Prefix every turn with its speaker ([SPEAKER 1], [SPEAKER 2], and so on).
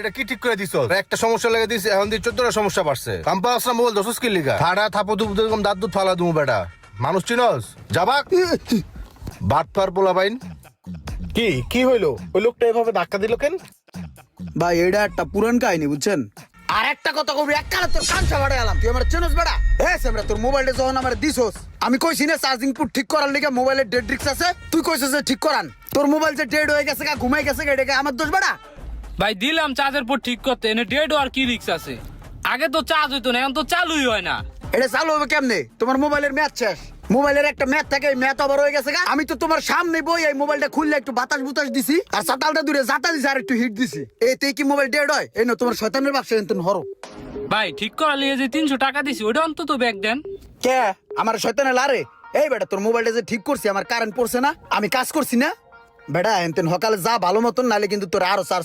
[SPEAKER 1] এটা কি ঠিক করে দিছ? একটা সমস্যা লেগে দিছে, এখন দিয়ে 14টা সমস্যা বাড়ছে। কাম্পা আসলাম মোবাইল দোষ কি লিগা? ঠাড়া থাপো দুপ এরকম দাঁত দুধ ফালা দুমু বেটা। মানুষ চিনস? যাবাক বাটপার পোলা বাইন।
[SPEAKER 2] কি হইলো? ওই লোকটা এভাবে ধাক্কা দিল কেন?
[SPEAKER 3] ভাই এটা একটা পুরান কাহিনী বুঝছেন। আর একটা কথা কবি এককালে তোর কাঞ্চা বাড়ে গেলাম, তুই আমার চেনস বেড়া। আমরা তোর মোবাইলটা যখন আমার দিছস, আমি কইছি না চার্জিং পুট ঠিক করার লিগে মোবাইলের ডেড রিক্স আছে, তুই কইছিস যে ঠিক করান। তোর মোবাইল যে ডেড হয়ে গেছে গা, ঘুমাই গেছে গা, এটা আমার দোষ বেড়া?
[SPEAKER 4] ভাই দিলাম চার্জের পর ঠিক করতে, এনে ডেড আর কি রিক্স আছে? আগে তো চার্জ হইতো না, এখন তো চালুই হয় না।
[SPEAKER 3] এটা চালু হবে কেমনে? তোমার মোবাইলের ম্যাচ শেষ। মোবাইলের একটা ম্যাচ থাকে, ম্যাচ ওভার হয়ে গেছে গা। আমি তো তোমার সামনে বই এই মোবাইলটা খুললে একটু বাতাস বুতাস দিছি, আর সাতালটা দূরে জাতা দিছি, আর একটু হিট দিছি। এতেই কি মোবাইল ডেড হয়? এই না তোমার শয়তানের ব্যবসা কিন্তু হরো।
[SPEAKER 4] ভাই ঠিক করা লিয়ে যে 300 টাকা দিছি, ওটা অন্তত ব্যাগ দেন।
[SPEAKER 3] কে আমার শয়তানে লারে? এই বেটা তোর মোবাইলটা যে ঠিক করছি, আমার কারেন্ট পড়ছে না, আমি কাজ করছি না বেটা। এনতেন সকালে যা ভালো মতন, নালে কিন্তু তোর আরো চার্জ